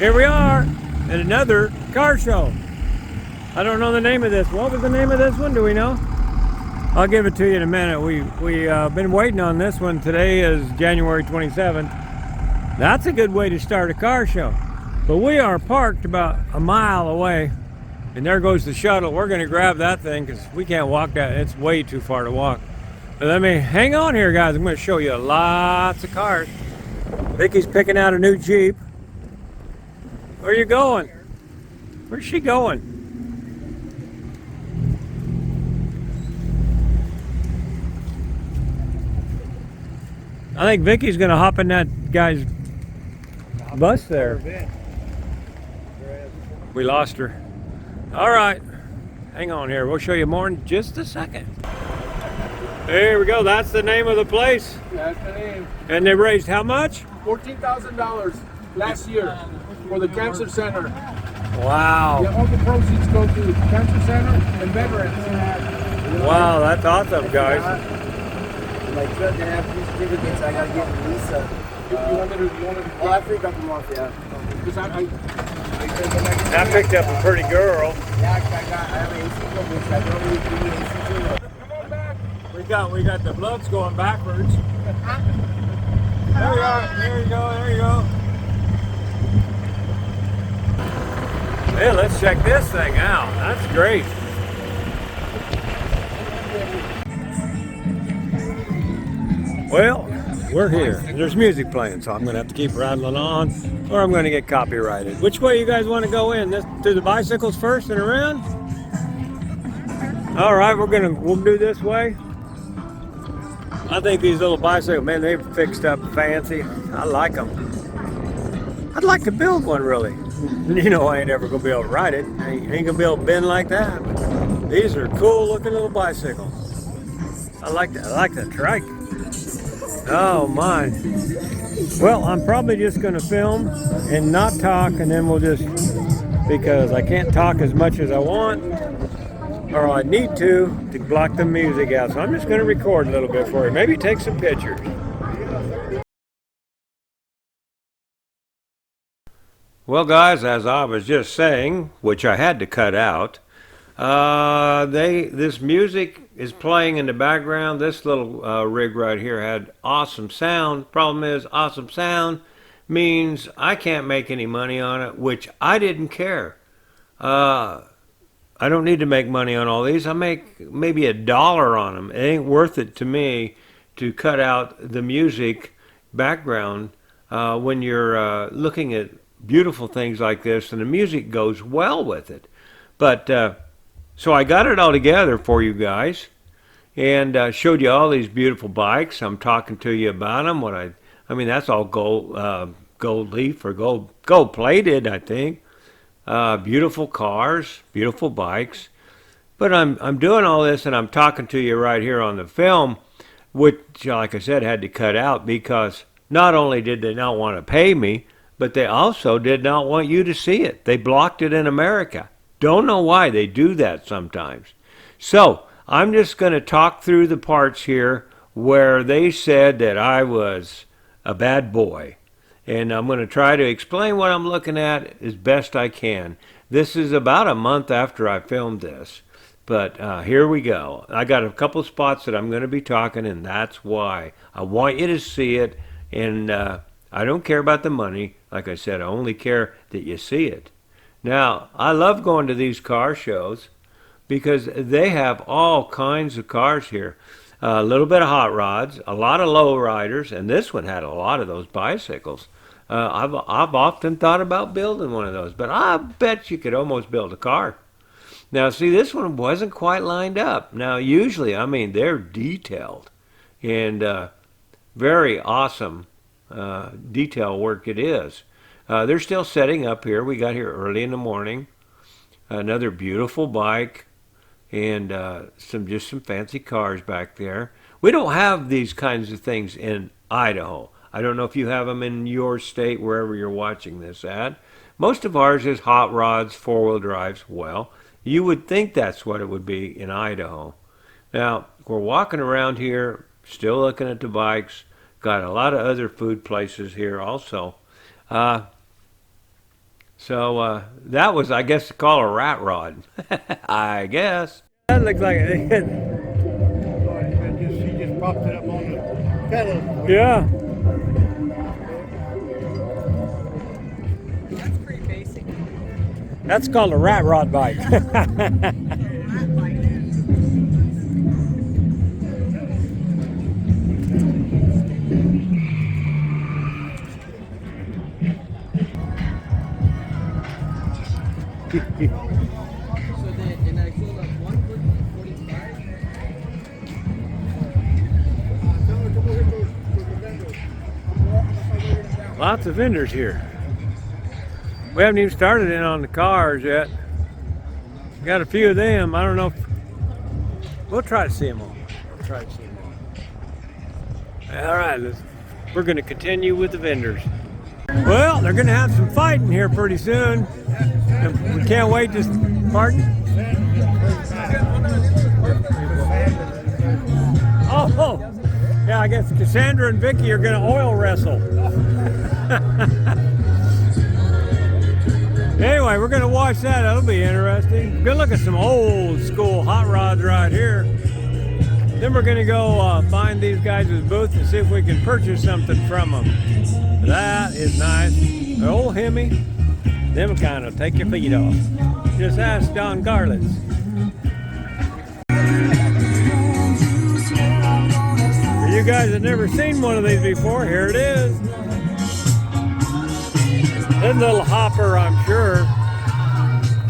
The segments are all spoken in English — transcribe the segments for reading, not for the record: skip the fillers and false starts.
Here we are at another car show. I don't know the name of this. What was the name of this one? Do we know? I'll give it to you in a minute. We've been waiting on this one. Today is January 27th. That's a good way to start a car show. But we are parked about a mile away, and there goes the shuttle. We're going to grab that thing because we can't walk that. It's way too far to walk. But let me hang on here, guys. I'm going to show you lots of cars. Vickie's picking out a new Jeep. Where are you going? Where's she going? I think Vickie's gonna hop in that guy's bus there. We lost her. All right, hang on here. We'll show you more in just a second. There we go. That's the name of the place. That's the name. And they raised how much? $14,000 last year for the cancer center. Wow. Yeah, all the proceeds go to the cancer center and veterans. Wow, that's awesome, guys. My truck didn't have two certificates, I gotta get Lisa. You wanted to Well, I freaked up them off, yeah. because I picked up a pretty girl. Yeah, I have an AC company, I don't really do AC too. come on back. We got the bloods going backwards. There we are. There you go. There you go. Hey, let's check this thing out. That's great. Well, we're here. There's music playing, so I'm going to have to keep rattling on, or I'm going to get copyrighted. Which way you guys want to go in? This through the bicycles first and around? All right, we'll do this way. I think these little bicycles, man, they've fixed up fancy. I like them. I'd like to build one, really. You know, I ain't ever going to be able to ride it. I ain't going to be able to bend like that. But these are cool looking little bicycles. I like the trike. Oh my. Well, I'm probably just going to film and not talk, and then we'll just, because I can't talk as much as I want, or I need to block the music out. So I'm just going to record a little bit for you. Maybe take some pictures. Well, guys, as I was just saying, which I had to cut out, this music is playing in the background. This little rig right here had awesome sound. Problem is, awesome sound means I can't make any money on it, which I didn't care. I don't need to make money on all these. I make maybe $1 on them. It ain't worth it to me to cut out the music background when you're looking at beautiful things like this, and the music goes well with it. But so I got it all together for you guys, and showed you all these beautiful bikes. I'm talking to you about them. I mean, that's all gold leaf or gold plated, I think. Beautiful cars, beautiful bikes. But I'm doing all this, and I'm talking to you right here on the film, which, like I said, had to cut out because not only did they not want to pay me, but they also did not want you to see it. They blocked it in America. Don't know why they do that sometimes. So I'm just going to talk through the parts here where they said that I was a bad boy. And I'm going to try to explain what I'm looking at as best I can. This is about a month after I filmed this. But here we go. I got a couple spots that I'm going to be talking, and that's why. I want you to see it, and I don't care about the money. Like I said, I only care that you see it. Now, I love going to these car shows because they have all kinds of cars here. A little bit of hot rods, a lot of low riders, and this one had a lot of those bicycles. I've often thought about building one of those, but I bet you could almost build a car. Now, see, this one wasn't quite lined up. Now, usually, I mean, they're detailed and very awesome detail work it is. They're still setting up here. We got here early in the morning. Another beautiful bike and some fancy cars back there. We don't have these kinds of things in Idaho. I don't know if you have them in your state, wherever you're watching this at. Most of ours is hot rods, four-wheel drives. Well, you would think that's what it would be in Idaho. Now, we're walking around here, still looking at the bikes. Got a lot of other food places here also. So that was, I guess, called a rat rod. I guess. That looks like it. She just popped it up on the pedal. Yeah. That's pretty basic. That's called a rat rod bike. So then I filled up one for 45. Lots of vendors here. We haven't even started in on the cars yet. Got a few of them. I don't know if we'll try to see them all. We'll try to see them all. All right, we're going to continue with the vendors. Well, they're going to have some fighting here pretty soon. We can't wait to. Pardon? Oh, yeah. I guess Cassandra and Vickie are going to oil wrestle. Anyway, we're going to watch that. That'll be interesting. We're going to look at some old school hot rods right here. Then we're going to go find these guys' booth and see if we can purchase something from them. That is nice. The old Hemi. Them kind of take your feet off. Just ask Don Garland. For you guys that never seen one of these before, here it is. This little hopper, I'm sure.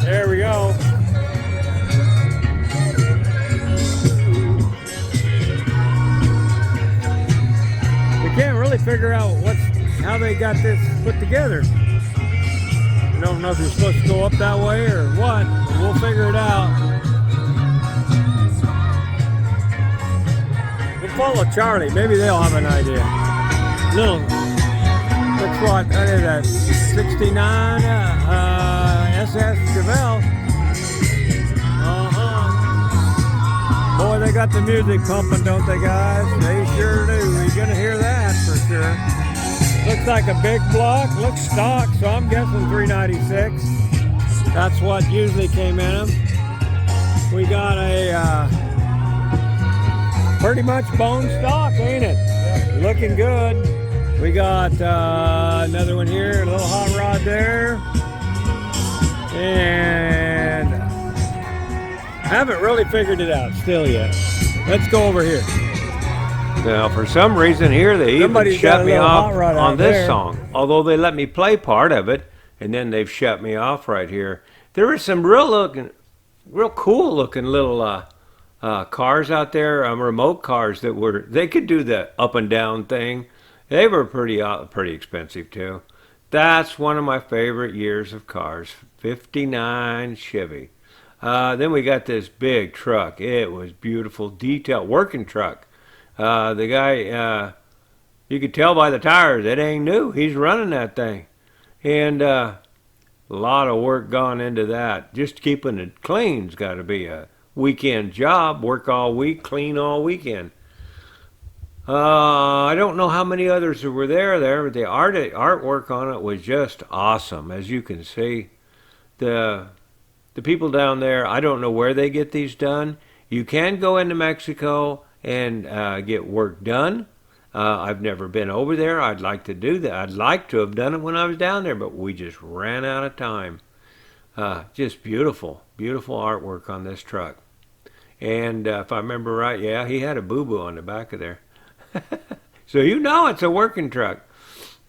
There we go. We can't really figure out how they got this put together. I don't know if you're supposed to go up that way or what, but we'll figure it out. We'll follow Charlie. Maybe they'll have an idea. Little. Looks what is that? 69 SS Chevelle. Boy, they got the music pumping, don't they, guys? They sure do. You're gonna hear that for sure. Looks like a big block. Looks stock, so I'm guessing 396. That's what usually came in them. We got a pretty much bone stock, ain't it? Looking good. We got another one here, a little hot rod there. And haven't really figured it out still yet. Let's go over here. Now, for some reason here, they even shut me off on this song. Although they let me play part of it, and then they've shut me off right here. There were some real cool looking little cars out there, remote cars they could do the up and down thing. They were pretty expensive too. That's one of my favorite years of cars, 59 Chevy. Then we got this big truck. It was beautiful, detailed, working truck. The guy, you could tell by the tires, it ain't new. He's running that thing. And a lot of work gone into that. Just keeping it clean's got to be a weekend job. Work all week, clean all weekend. I don't know how many others were there, but the artwork on it was just awesome. As you can see, the people down there, I don't know where they get these done. You can go into Mexico and get work done. I've never been over there. I'd like to do that. I'd like to have done it when I was down there, but we just ran out of time. Just beautiful, beautiful artwork on this truck. And if I remember right, yeah, he had a boo-boo on the back of there. So you know it's a working truck.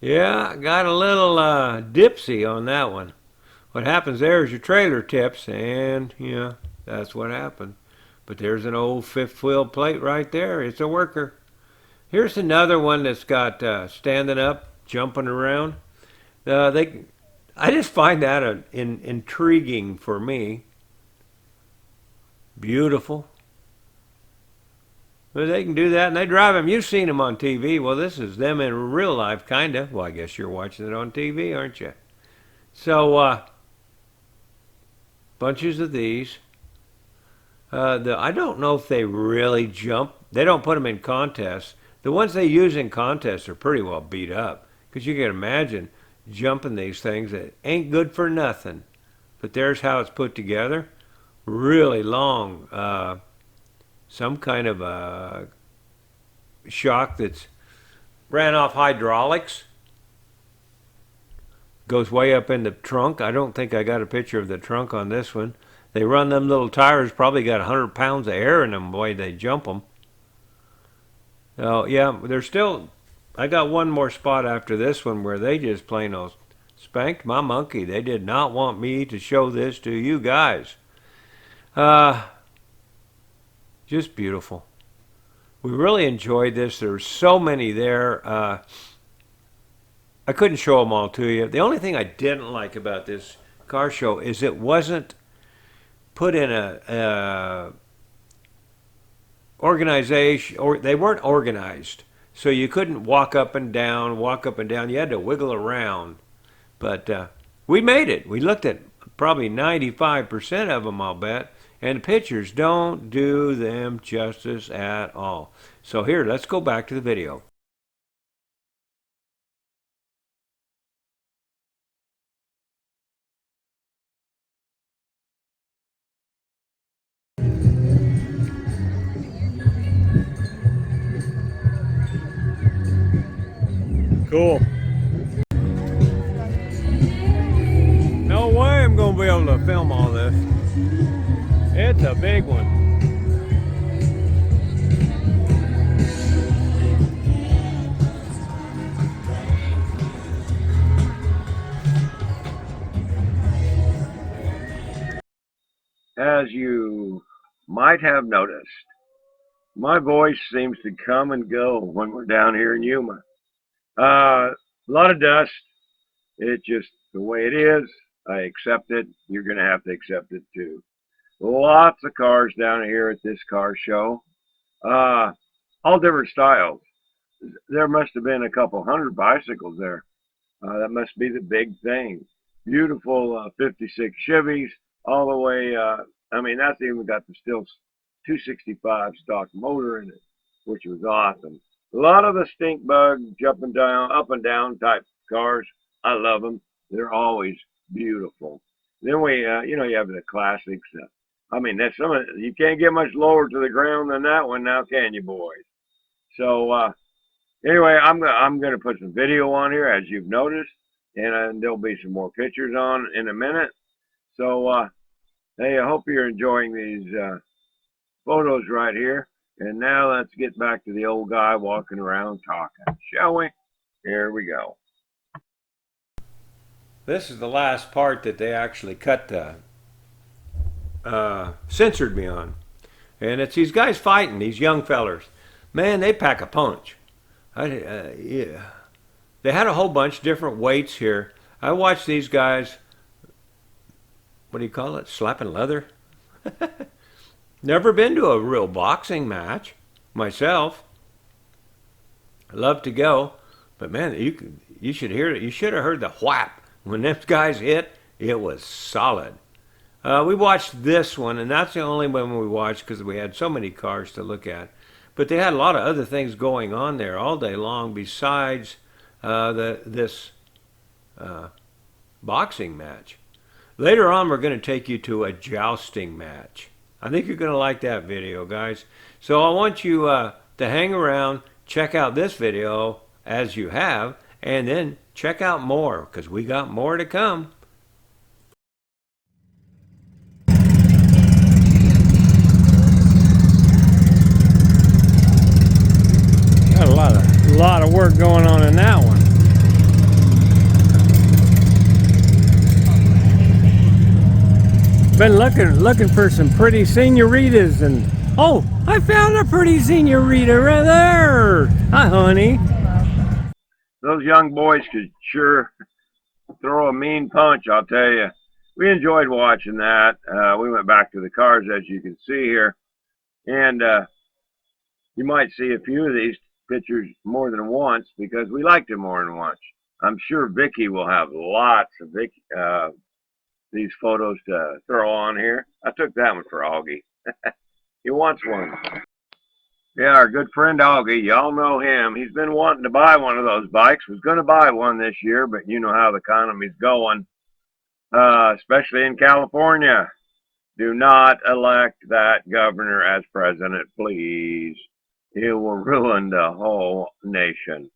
Yeah, got a little dipsy on that one. What happens there is your trailer tips, and yeah, that's what happened. But there's an old fifth wheel plate right there. It's a worker. Here's another one that's got standing up, jumping around. I just find that intriguing for me. Beautiful. But they can do that, and they drive them. You've seen them on TV. Well, this is them in real life, kind of. Well, I guess you're watching it on TV, aren't you? So, bunches of these. I don't know if they really jump. They don't put them in contests. The ones they use in contests are pretty well beat up. Because you can imagine, jumping these things that ain't good for nothing. But there's how it's put together. Really long, some kind of a shock that's ran off hydraulics. Goes way up in the trunk. I don't think I got a picture of the trunk on this one. They run them little tires, probably got 100 pounds of air in them the way they jump them. Oh, yeah, they're still... I got one more spot after this one where they just plain old spanked my monkey. They did not want me to show this to you guys. Just beautiful. We really enjoyed this. There's so many there. I couldn't show them all to you. The only thing I didn't like about this car show is it wasn't put in a organization, or they weren't organized. So you couldn't walk up and down, walk up and down. You had to wiggle around. But we made it. We looked at probably 95% of them, I'll bet. And the pictures don't do them justice at all. So here, let's go back to the video. Cool. No way I'm going to be able to film all this. It's a big one. As you might have noticed, my voice seems to come and go when we're down here in Yuma. A lot of dust. It's just the way it is. I accept it. You're going to have to accept it too. Lots of cars down here at this car show. All different styles. There must have been a couple hundred bicycles there. That must be the big thing. Beautiful 56 Chevys all the way. I mean, that's even got the still 265 stock motor in it, which was awesome. A lot of the stink bug jumping down, up and down type cars. I love them. They're always beautiful. Then we, you know, you have the classics. I mean, that's some of, you can't get much lower to the ground than that one now, can you, boys? So anyway, I'm gonna put some video on here, as you've noticed, and there'll be some more pictures on in a minute. So hey, I hope you're enjoying these photos right here. And now let's get back to the old guy walking around talking, shall we? Here we go. This is the last part that they actually cut the censored me on. And it's these guys fighting, these young fellers. Man, they pack a punch. Yeah. They had a whole bunch of different weights here. I watched these guys, what do you call it, slapping leather? Never been to a real boxing match myself. I love to go, but man, you should hear it. You should have heard the whap when them guys hit. It was solid. We watched this one, and that's the only one we watched because we had so many cars to look at. But they had a lot of other things going on there all day long besides this boxing match. Later on, we're going to take you to a jousting match. I think you're going to like that video, guys. So I want you to hang around, check out this video as you have, and then check out more because we got more to come. Got a lot of work going on in that one. Been looking for some pretty senoritas, and oh, I found a pretty senorita right there. Hi, honey. Those young boys could sure throw a mean punch, I'll tell you. We enjoyed watching that. We went back to the cars, as you can see here, and you might see a few of these pictures more than once because we liked them more than once. I'm sure Vickie will have lots of these photos to throw on here. I took that one for Augie. He wants one. Yeah, our good friend Augie, y'all know him. He's been wanting to buy one of those bikes. Was going to buy one this year, but you know how the economy's going, especially in California. Do not elect that governor as president, please. It will ruin the whole nation.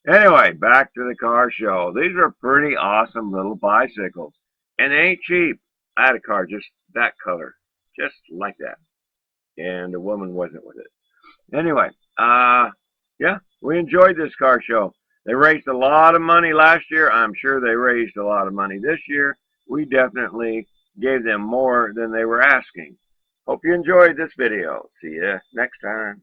Anyway, back to the car show. These are pretty awesome little bicycles, and they ain't cheap. I had a car just that color, just like that, and the woman wasn't with it. Anyway, yeah, we enjoyed this car show. They raised a lot of money last year. I'm sure they raised a lot of money this year. We definitely gave them more than they were asking. Hope you enjoyed this video. See you next time.